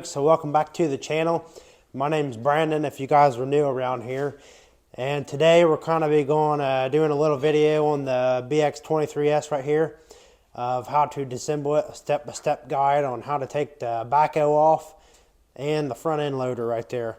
So welcome back to the channel. My name's Brandon if you guys are new around here, and today we're kind of doing a little video on the Bx23s right here of how to disassemble it, a step-by-step guide on how to take the backhoe off and the front end loader right there.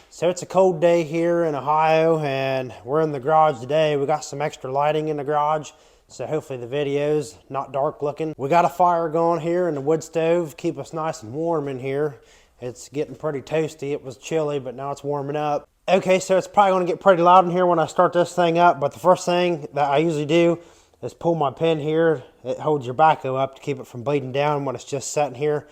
So it's a cold day here in Ohio and we're in the garage today. We got some extra lighting in the garage, so hopefully the video's not dark looking. We got a fire going here in the wood stove, keep us nice and warm in here. It's getting pretty toasty. It was chilly, but now it's warming up. Okay, so it's probably gonna get pretty loud in here when I start this thing up, but the first thing that I usually do is pull my pin here. It holds your backhoe up to keep it from bleeding down when it's just sitting here.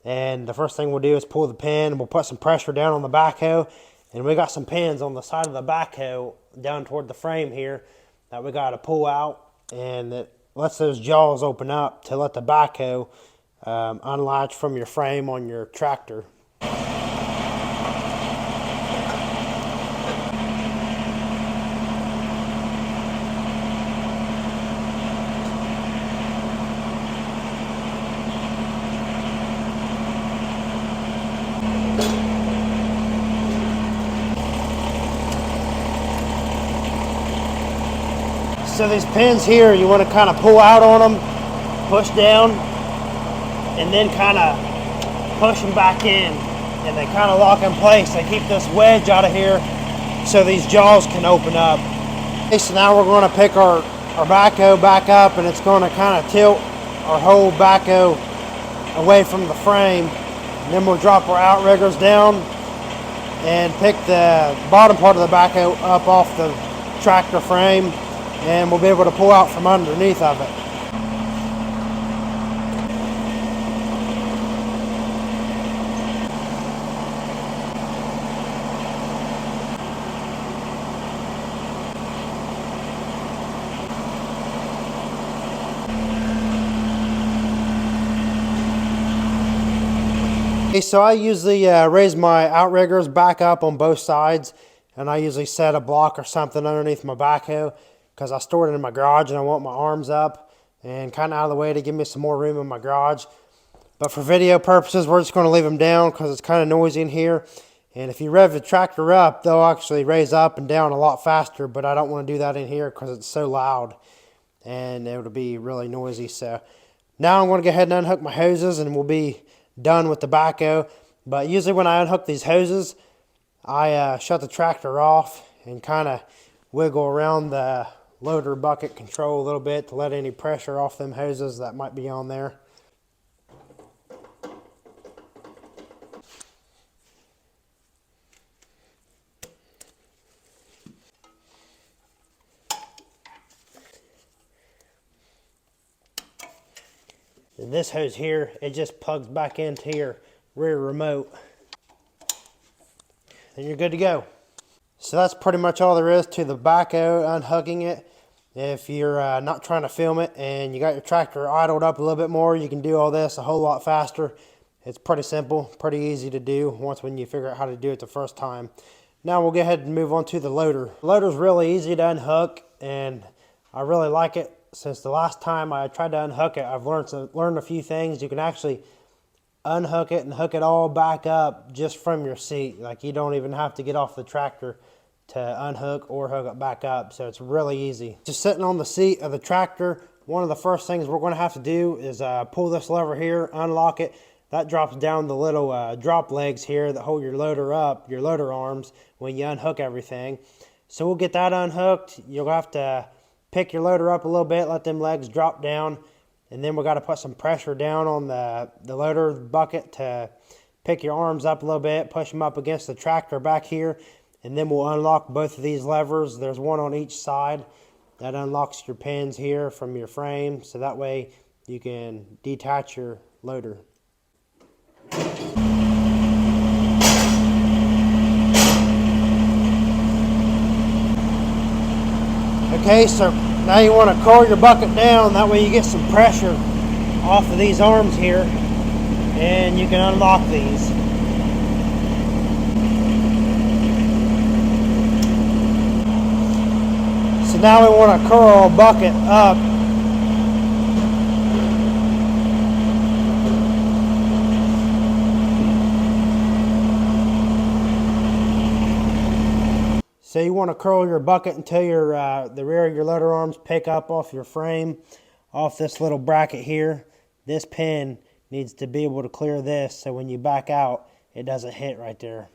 And the first thing we'll do is pull the pin, and we'll put some pressure down on the backhoe. And we got some pins on the side of the backhoe down toward the frame here that we gotta pull out. And it lets those jaws open up to let the backhoe unlatch from your frame on your tractor. So these pins here, you want to kind of pull out on them, push down, and then kind of push them back in. And they kind of lock in place. They keep this wedge out of here so these jaws can open up. Okay, so now we're going to pick our backhoe back up, and it's going to kind of tilt our whole backhoe away from the frame. And then we'll drop our outriggers down and pick the bottom part of the backhoe up off the tractor frame, and we'll be able to pull out from underneath of it. Okay, so I usually raise my outriggers back up on both sides, and I usually set a block or something underneath my backhoe because I stored it in my garage and I want my arms up and kind of out of the way to give me some more room in my garage. But for video purposes, we're just going to leave them down because it's kind of noisy in here. And if you rev the tractor up, they'll actually raise up and down a lot faster, but I don't want to do that in here because it's so loud and it would be really noisy. So now I'm going to go ahead and unhook my hoses and we'll be done with the backhoe. But usually when I unhook these hoses, I shut the tractor off and kind of wiggle around the loader bucket control a little bit to let any pressure off them hoses that might be on there. And this hose here, it just plugs back into your rear remote. Then you're good to go. So that's pretty much all there is to the backhoe, unhooking it. If you're not trying to film it and you got your tractor idled up a little bit more, you can do all this a whole lot faster. It's pretty simple, pretty easy to do when you figure out how to do it the first time. Now we'll go ahead and move on to the loader. The loader's really easy to unhook and I really like it. Since the last time I tried to unhook it, I've learned a few things. You can actually unhook it and hook it all back up just from your seat. Like you don't even have to get off the tractor to unhook or hook it back up. So it's really easy. Just sitting on the seat of the tractor, one of the first things we're going to have to do is pull this lever here, unlock it. That drops down the little drop legs here that hold your loader up, your loader arms, when you unhook everything. So we'll get that unhooked. You'll have to pick your loader up a little bit, let them legs drop down, and then we got to put some pressure down on the loader bucket to pick your arms up a little bit, push them up against the tractor back here, and then we'll unlock both of these levers. There's one on each side that unlocks your pins here from your frame, so that way you can detach your loader. Okay, so now you want to curl your bucket down, that way you get some pressure off of these arms here and you can unlock these. So now we want to curl our bucket up So you want to curl your bucket until the rear of your loader arms pick up off your frame, off this little bracket here. This pin needs to be able to clear this so when you back out, it doesn't hit right there.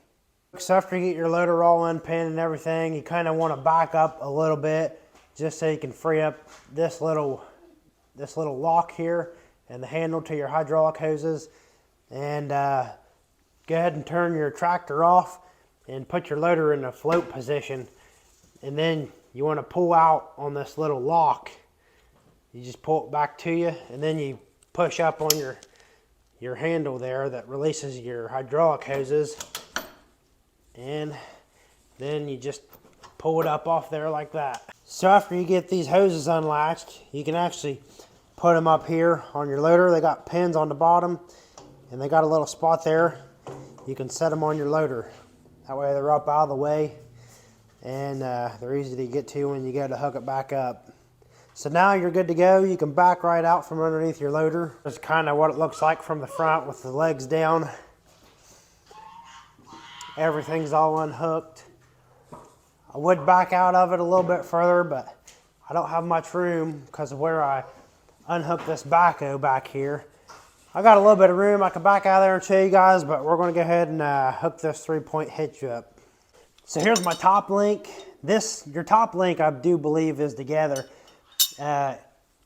So after you get your loader all unpinned and everything, you kind of want to back up a little bit just so you can free up this little lock here and the handle to your hydraulic hoses. And go ahead and turn your tractor off and put your loader in a float position. And then you want to pull out on this little lock. You just pull it back to you, and then you push up on your handle there that releases your hydraulic hoses. And then you just pull it up off there like that. So after you get these hoses unlatched, you can actually put them up here on your loader. They got pins on the bottom, and they got a little spot there. You can set them on your loader. That way they're up out of the way, and they're easy to get to when you go to hook it back up. So now you're good to go. You can back right out from underneath your loader. That's kind of what it looks like from the front with the legs down. Everything's all unhooked. I would back out of it a little bit further, but I don't have much room because of where I unhooked this backhoe back here. I got a little bit of room. I can back out of there and show you guys, but we're going to go ahead and hook this 3-point hitch up. So here's my top link. Your top link, I do believe, is together.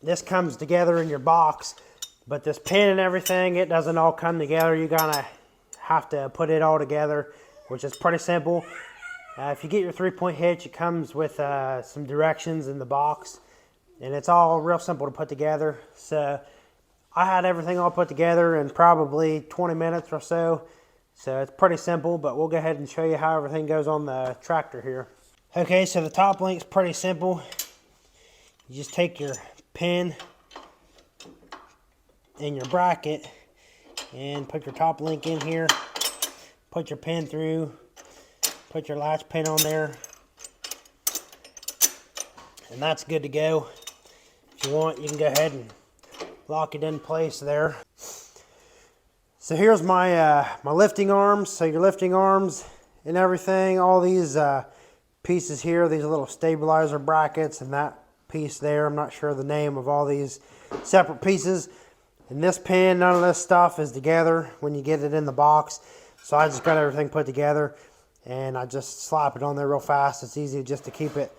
This comes together in your box, but this pin and everything, it doesn't all come together. You're going to have to put it all together, which is pretty simple. If you get your 3-point hitch, it comes with some directions in the box, and it's all real simple to put together. So I had everything all put together in probably 20 minutes or so. So it's pretty simple, but we'll go ahead and show you how everything goes on the tractor here. Okay, so the top link's pretty simple. You just take your pin in your bracket and put your top link in here. Put your pin through. Put your latch pin on there. And that's good to go. If you want, you can go ahead and lock it in place there. So here's my my lifting arms. So your lifting arms and everything, all these pieces here, these little stabilizer brackets, and that piece there, I'm not sure the name of all these separate pieces. And this pin, none of this stuff is together when you get it in the box. So I just got everything put together, and I just slap it on there real fast. It's easy just to keep it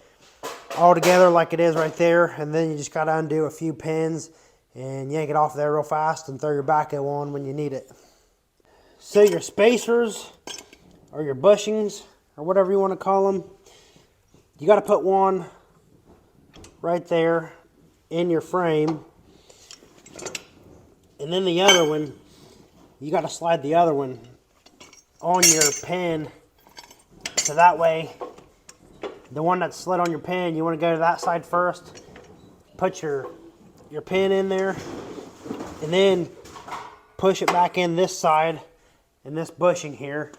all together like it is right there. And then you just got to undo a few pins and yank it off there real fast and throw your backhoe on when you need it. So your spacers, or your bushings, or whatever you want to call them, you got to put one right there in your frame, and then the other one, you got to slide the other one on your pin, so that way the one that's slid on your pin, you want to go to that side first, put your pin in there, and then push it back in this side in this bushing here,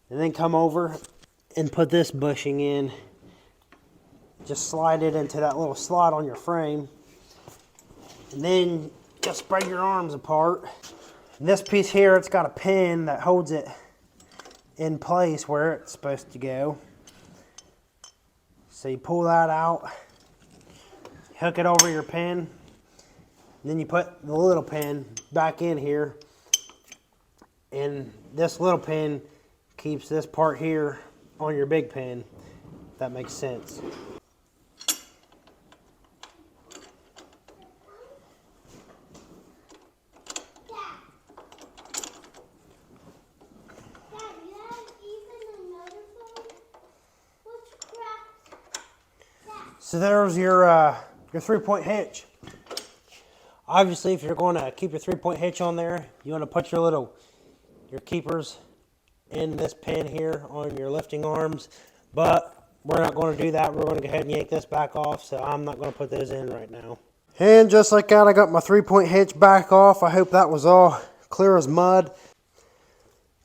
and then come over and put this bushing in. Just slide it into that little slot on your frame, and then just spread your arms apart. And this piece here, it's got a pin that holds it in place where it's supposed to go. So you pull that out, hook it over your pin, and then you put the little pin back in here, and this little pin keeps this part here on your big pin, if that makes sense. So there's your 3-point hitch. Obviously, if you're going to keep your 3-point hitch on there, you want to put your keepers in this pin here on your lifting arms. But we're not going to do that. We're going to go ahead and yank this back off, so I'm not going to put those in right now. And just like that, I got my 3-point hitch back off. I hope that was all clear as mud.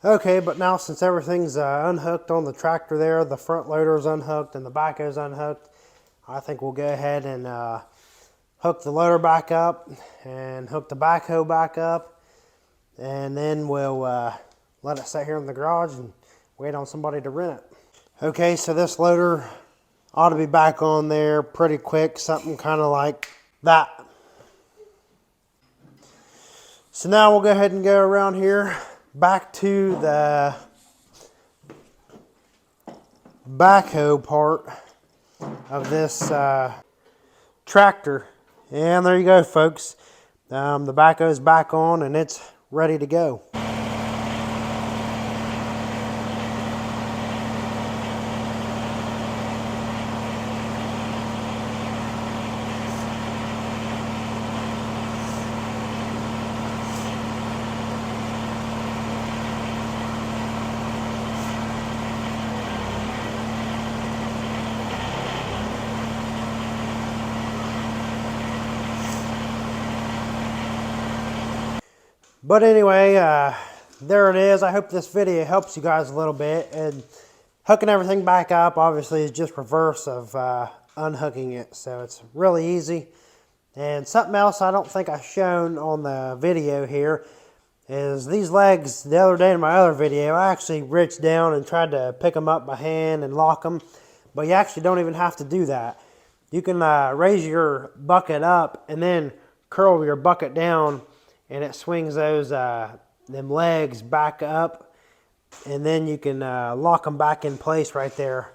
Okay, but now since everything's unhooked on the tractor there, the front loader is unhooked and the backhoe's unhooked, I think we'll go ahead and hook the loader back up and hook the backhoe back up, and then we'll let it sit here in the garage and wait on somebody to rent it. Okay, so this loader ought to be back on there pretty quick, something kind of like that. So now we'll go ahead and go around here back to the backhoe part of this tractor. And there you go, folks. The backhoe's back on and it's ready to go. But anyway, there it is. I hope this video helps you guys a little bit. And hooking everything back up obviously is just reverse of unhooking it. So it's really easy. And something else I don't think I've shown on the video here is these legs. The other day in my other video, I actually reached down and tried to pick them up by hand and lock them. But you actually don't even have to do that. You can raise your bucket up and then curl your bucket down, and it swings those them legs back up, and then you can lock them back in place right there.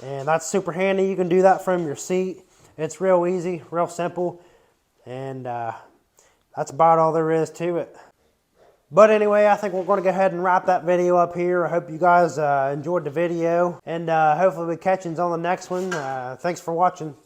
And that's super handy. You can do that from your seat. It's real easy, real simple, and that's about all there is to it. But anyway, I think we're going to go ahead and wrap that video up here. I hope you guys enjoyed the video, and hopefully we catch you on the next one. Thanks for watching.